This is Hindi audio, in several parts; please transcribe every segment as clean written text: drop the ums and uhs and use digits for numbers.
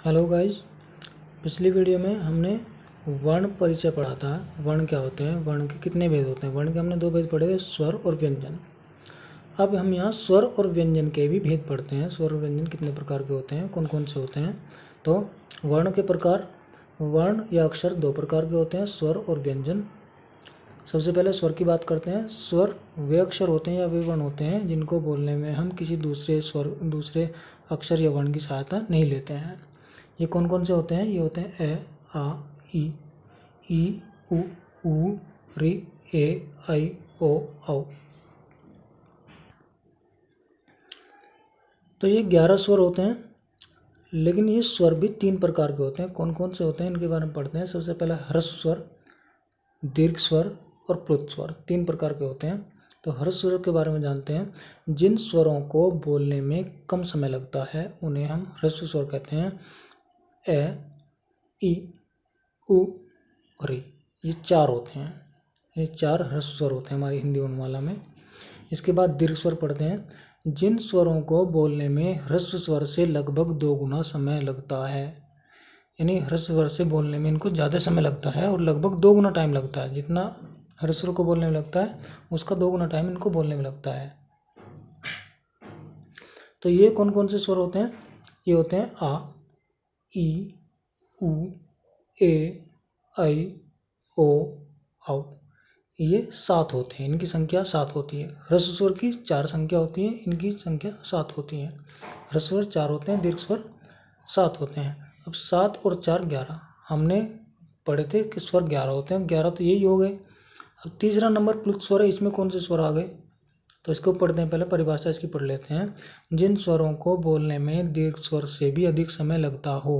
Hello guys. पिछली वीडियो में हमने वर्ण परिचय पढ़ा था। वर्ण क्या होते हैं, वर्ण के कितने भेद होते हैं। वर्ण के हमने 2 भेद पढ़े थे, स्वर और व्यंजन। अब हम यहाँ स्वर और व्यंजन के भी भेद पढ़ते हैं। स्वर और व्यंजन कितने प्रकार के होते हैं, कौन कौन से होते हैं। तो वर्ण के प्रकार, वर्ण या अक्षर 2 प्रकार के होते हैं, स्वर और व्यंजन। सबसे पहले स्वर की बात करते हैं। स्वर वे अक्षर होते हैं या वे वर्ण होते हैं जिनको बोलने में हम किसी दूसरे अक्षर या वर्ण की सहायता नहीं लेते हैं। ये कौन कौन से होते हैं। ये होते हैं ए, आ, ई, उ, री, ए, आई, ओ, औ। तो ये 11 स्वर होते हैं। लेकिन ये स्वर भी 3 प्रकार के होते हैं। कौन कौन से होते हैं इनके बारे में पढ़ते हैं। सबसे पहला ह्रस्व स्वर, दीर्घ स्वर और प्लुत स्वर, 3 प्रकार के होते हैं। तो ह्रस्व स्वर के बारे में जानते हैं। जिन स्वरों को बोलने में कम समय लगता है उन्हें हम ह्रस्व स्वर कहते हैं। ए, ई, उ, री, ये 4 होते हैं। ये 4 ह्रस्व स्वर होते हैं हमारी हिंदी वर्णमाला में। इसके बाद दीर्घ स्वर पढ़ते हैं। जिन स्वरों को बोलने में ह्रस्व स्वर से लगभग 2 गुना समय लगता है, यानी ह्रस्व स्वर से बोलने में इनको ज़्यादा समय लगता है और लगभग 2 गुना टाइम लगता है। जितना ह्रस्व स्वर को बोलने में लगता है उसका 2 गुना टाइम इनको बोलने में लगता है। तो ये कौन कौन से स्वर होते हैं। ये होते हैं आ, ई, उ, ए, आई, ओ, औ। ये 7 होते हैं, इनकी संख्या 7 होती है। ह्रस्व स्वर की 4 संख्या होती है, इनकी संख्या 7 होती है। ह्रस्व स्वर 4 होते हैं, दीर्घ स्वर 7 होते हैं। अब 7 और 4 11। हमने पढ़े थे कि स्वर 11 होते हैं, 11 तो यही हो गए। अब तीसरा नंबर प्लुत स्वर है, इसमें कौन से स्वर आ गए तो इसको पढ़ते हैं। पहले परिभाषा इसकी पढ़ लेते हैं। जिन स्वरों को बोलने में दीर्घ स्वर से भी अधिक समय लगता हो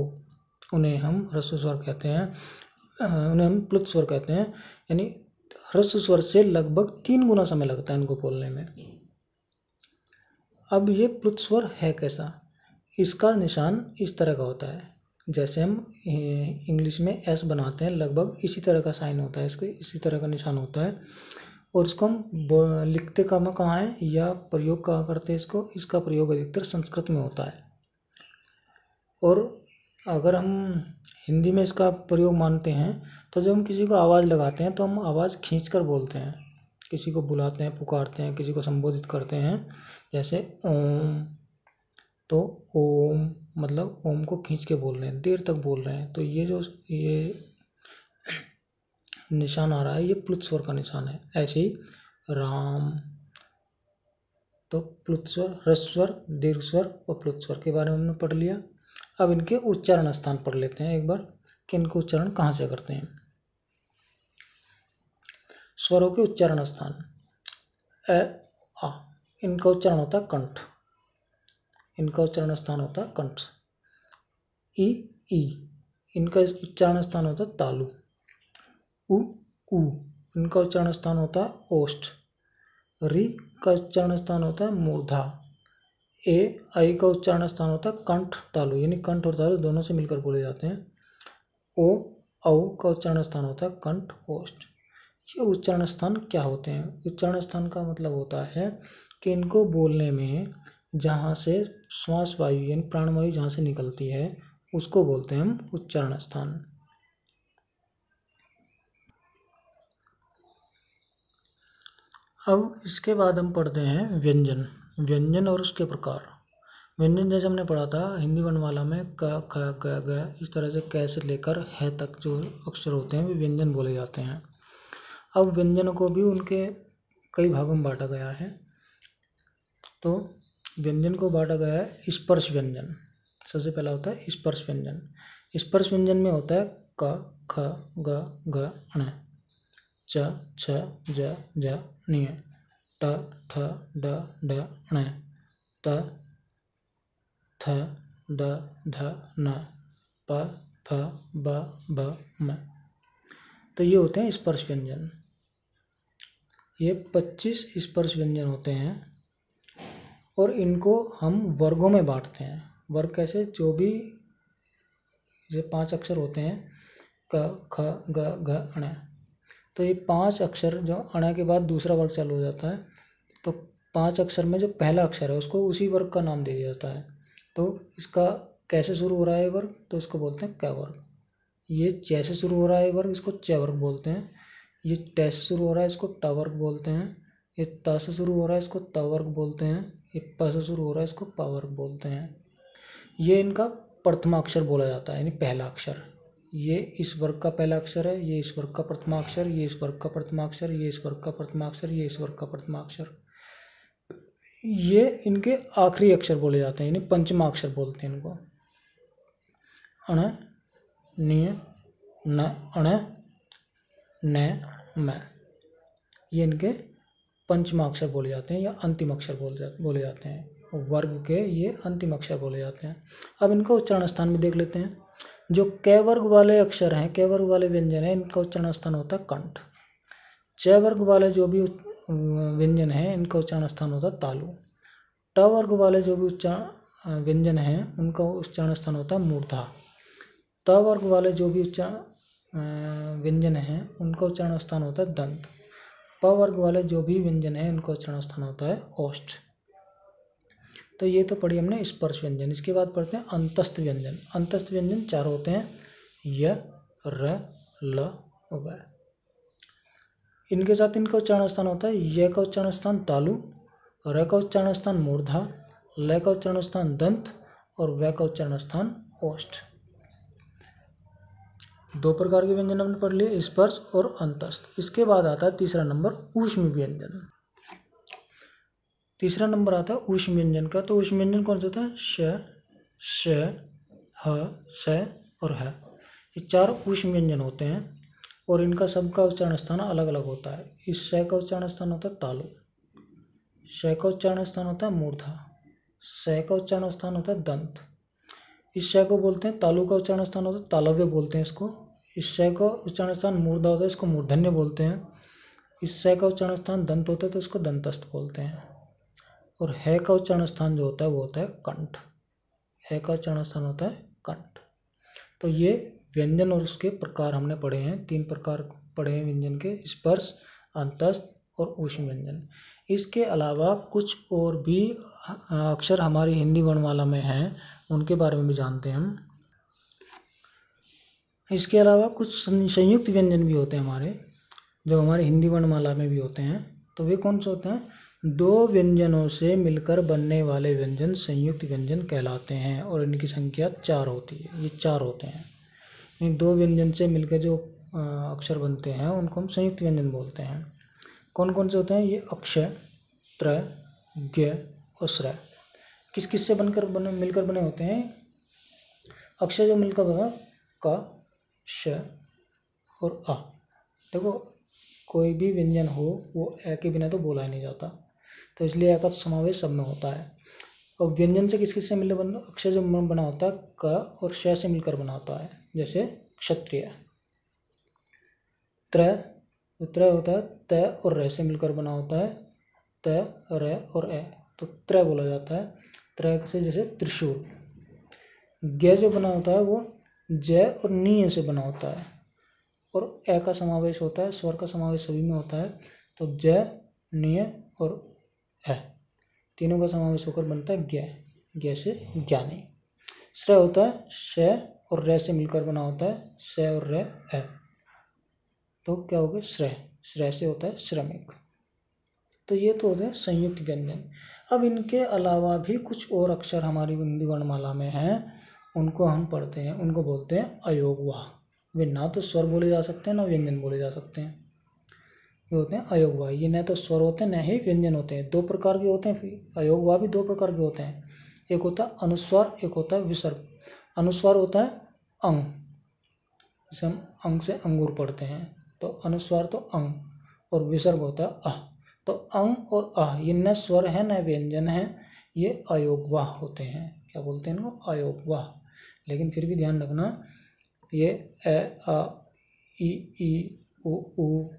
उन्हें हम ह्रस्व स्वर कहते हैं, उन्हें हम प्लुत स्वर कहते हैं। यानी ह्रस्व स्वर से लगभग 3 गुना समय लगता है इनको बोलने में। अब ये प्लुत स्वर है कैसा। इसका निशान इस तरह का होता है, जैसे हम इंग्लिश में एस बनाते हैं, लगभग इसी तरह का साइन होता है, इसके इसी तरह का निशान होता है। और इसको हम लिखते कहाँ है या प्रयोग कहाँ करते हैं इसका प्रयोग अधिकतर संस्कृत में होता है। और अगर हम हिंदी में इसका प्रयोग मानते हैं तो जब हम किसी को आवाज़ लगाते हैं तो हम आवाज़ खींचकर बोलते हैं। किसी को बुलाते हैं, पुकारते हैं, किसी को संबोधित करते हैं, जैसे ओम। तो ओम मतलब ओम को खींच के बोल रहे हैं, देर तक बोल रहे हैं। तो ये निशान आ रहा है, ये प्लुत स्वर का निशान है। ऐसे ही राम। तो प्लुत स्वर, ह्रस्व स्वर, दीर्घ स्वर और प्लुत स्वर के बारे में हमने पढ़ लिया। अब इनके उच्चारण स्थान पढ़ लेते हैं एक बार कि इनको उच्चारण कहाँ से करते हैं। स्वरों के उच्चारण स्थान। अ, आ, इनका उच्चारण होता है कंठ, इनका उच्चारण स्थान होता है कंठ। ई, इनका उच्चारण स्थान होता है तालु। उ, इनका उच्चारण स्थान होता है ओष्ठ। री का उच्चारण स्थान होता है मूर्धा। ए, आई का उच्चारण स्थान होता है कंठ तालु, यानी कंठ और तालु दोनों से मिलकर बोले जाते हैं। ओ, औ का उच्चारण स्थान होता है कंठ ओष्ठ। ये उच्चारण स्थान क्या होते हैं। उच्चारण स्थान का मतलब होता है कि इनको बोलने में जहाँ से श्वास वायु यानी प्राणवायु जहाँ से निकलती है उसको बोलते हैं हम उच्चारण स्थान। अब इसके बाद हम पढ़ते हैं व्यंजन। व्यंजन और उसके प्रकार। व्यंजन जैसे हमने पढ़ा था हिंदी वर्णमाला में क, ख, ग, ग, इस तरह से क से लेकर है तक जो अक्षर होते हैं वे व्यंजन बोले जाते हैं। अब व्यंजनों को भी उनके कई भागों में बांटा गया है। तो व्यंजन को बांटा गया है स्पर्श व्यंजन। सबसे पहला होता है स्पर्श व्यंजन। स्पर्श व्यंजन में होता है क, ख, ग, घ, ण, च, छ, ज, झ, ञ, ट, ठ, ड, ढ, ण, त, थ, द, ध, न, प, फ, ब, भ, म। तो ये होते हैं स्पर्श व्यंजन। ये 25 स्पर्श व्यंजन होते हैं और इनको हम वर्गों में बांटते हैं। वर्ग कैसे, जो भी ये 5 अक्षर होते हैं क, ख, ग, घ, ण, तो ये 5 अक्षर जो अण के बाद दूसरा वर्ग चालू हो जाता है, तो 5 अक्षर में जो पहला अक्षर है उसको उसी वर्ग का नाम दिया जाता है। तो इसका कैसे शुरू हो रहा है वर्ग, तो इसको बोलते हैं क वर्ग। ये च से शुरू हो रहा है वर्ग, इसको च वर्ग बोलते हैं। ये ट से शुरू हो रहा है, इसको ट वर्ग बोलते हैं। ये त से शुरू हो रहा है, इसको त वर्ग बोलते हैं। ये प से शुरू हो रहा है, इसको प वर्ग बोलते हैं। ये इनका प्रथमाक्षर बोला जाता है, यानी पहला अक्षर। ये इस वर्ग का पहला अक्षर है, ये इस वर्ग का प्रथमाक्षर, ये इस वर्ग का प्रथमाक्षर, ये इस वर्ग का प्रथमाक्षर, ये इस वर्ग का प्रथमाक्षर। ये इनके आखिरी अक्षर बोले जाते हैं, यानी पंचमा अक्षर बोलते हैं इनको। अण, निय, न, अण, न, म, ये इनके पंचमा अक्षर बोले जाते हैं या अंतिम अक्षर बोले जाते हैं। वर्ग के ये अंतिम अक्षर बोले जाते हैं। अब इनका उच्चारण स्थान भी देख लेते हैं। जो क वर्ग वाले अक्षर हैं, क वर्ग वाले व्यंजन है, इनका उच्चारण स्थान होता है कंठ। च वर्ग वाले जो भी व्यंजन है, इनका उच्चारण स्थान होता है तालु। ट वर्ग वाले जो भी उच्चारण व्यंजन है, उनका उच्चारण स्थान होता है मूर्धा। त वर्ग वाले जो भी उच्चारण व्यंजन है, उनका उच्चारण स्थान होता है दंत। प वर्ग वाले जो भी व्यंजन है, इनका उच्चारण स्थान होता है ओष्ठ। तो ये तो पढ़ी हमने स्पर्श व्यंजन। इसके बाद पढ़ते हैं अंतस्थ व्यंजन। अंतस्थ व्यंजन 4 होते हैं, य, र, ल, व। इनके साथ इनका उच्चारण स्थान होता है य का उच्चारण स्थान तालु, र का उच्चारण स्थान मूर्धा, ल का उच्चारण स्थान दंत और व का उच्चारण स्थान ओष्ठ। 2 प्रकार के व्यंजन हमने पढ़ लिए, स्पर्श और अंतस्थ। इसके बाद आता है तीसरा नंबर ऊष्म व्यंजन। तीसरा नंबर आता है ऊष्म व्यंजन का। तो ऊष्म व्यंजन कौन सा होता है? श, श, ह, स और ह। ये 4 ऊष्म व्यंजन होते हैं और इनका सबका उच्चारण स्थान अलग अलग होता है। इस श का उच्चारण स्थान होता है तालु, श का उच्चारण स्थान होता है मूर्धा, स का उच्चारण स्थान होता है दंत। इस श को बोलते हैं, तालु का उच्चारण स्थान होता है तालव्य बोलते हैं इसको। इस श का उच्चारण स्थान मूर्धा होता है, इसको मूर्धन्य बोलते हैं। इस स का उच्चारण स्थान दंत होता है, तो इसको दंतस्थ बोलते हैं। और ह का उच्चारण स्थान जो होता है वो होता है कंठ। ह का उच्चारण स्थान होता है कंठ। तो ये व्यंजन और उसके प्रकार हमने पढ़े हैं। 3 प्रकार पढ़े हैं व्यंजन के, स्पर्श, अंतस्थ और ऊष्म व्यंजन। इसके अलावा कुछ और भी अक्षर हमारी हिंदी वर्णमाला में हैं, उनके बारे में भी जानते हैं हम। इसके अलावा कुछ संयुक्त व्यंजन भी होते हैं हमारे, जो हमारे हिंदी वर्णमाला में भी होते हैं। तो वे कौन से होते हैं? 2 व्यंजनों से मिलकर बनने वाले व्यंजन संयुक्त व्यंजन कहलाते हैं और इनकी संख्या 4 होती है। ये 4 होते हैं। इन 2 व्यंजन से मिलकर जो अक्षर बनते हैं उनको हम संयुक्त व्यंजन बोलते हैं। कौन कौन से होते हैं? ये अक्ष, त्र, ज्ञ और श्र। किस किस से मिलकर बने होते हैं? अक्षर जो मिलकर बना क, श और अ। देखो, कोई भी व्यंजन हो वो ए के बिना तो बोला ही नहीं जाता, तो इसलिए ए का समावेश सब में होता है। और व्यंजन से किस किस से मिलकर बना अक्षर जो बना होता है क और श से मिलकर बना होता है। जैसे क्षत्रिय। त्र होता है त और र से मिलकर बना होता है, त, र और ए, तो त्र बोला जाता है। त्र से जैसे त्रिशूल। ज्ञ जो बना होता है वो ज और नीय से बना होता है और ए का समावेश होता है, स्वर का समावेश सभी में होता है। तो ज, निय और ए, तीनों का समावेश होकर बनता है ज्ञ। ज्ञ से ज्ञानी। श्र होता है श और र से मिलकर बना होता है, श और र, ए, तो क्या हो गया? श्र। श्र से होता है श्रमिक। तो ये तो होते हैं संयुक्त व्यंजन। अब इनके अलावा भी कुछ और अक्षर हमारी हिंदी वर्णमाला में हैं, उनको हम पढ़ते हैं। उनको बोलते हैं अयोगवाह। वे ना तो स्वर बोले जा सकते हैं ना व्यंजन बोले जा सकते हैं। ये होते हैं अयोगवाह। ये न तो स्वर होते हैं न ही व्यंजन होते हैं। 2 प्रकार के होते हैं। अयोगवाह भी 2 प्रकार के होते हैं। एक होता है अनुस्वार, एक होता है विसर्ग। अनुस्वार होता है अंग, जैसे हम अंग से अंगूर पढ़ते हैं, तो अनुस्वार तो अंग, और विसर्ग होता है अह। तो अंग और अह ये न स्वर है न व्यंजन है, ये अयोगवाह होते हैं। क्या बोलते हैं इनको? अयोगवाह। लेकिन फिर भी ध्यान रखना, ये ए, आ, ई, उ,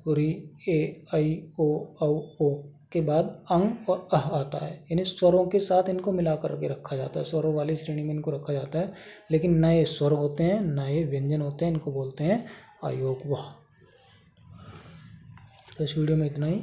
री, ए, ऐ, ओ, औ, ओ के बाद अंग और अह आता है। यानी स्वरों के साथ इनको मिलाकर के रखा जाता है, स्वरों वाली श्रेणी में इनको रखा जाता है। लेकिन नए स्वर होते हैं, नए व्यंजन होते हैं, इनको बोलते हैं अयोगवाह। तो इस वीडियो में इतना ही।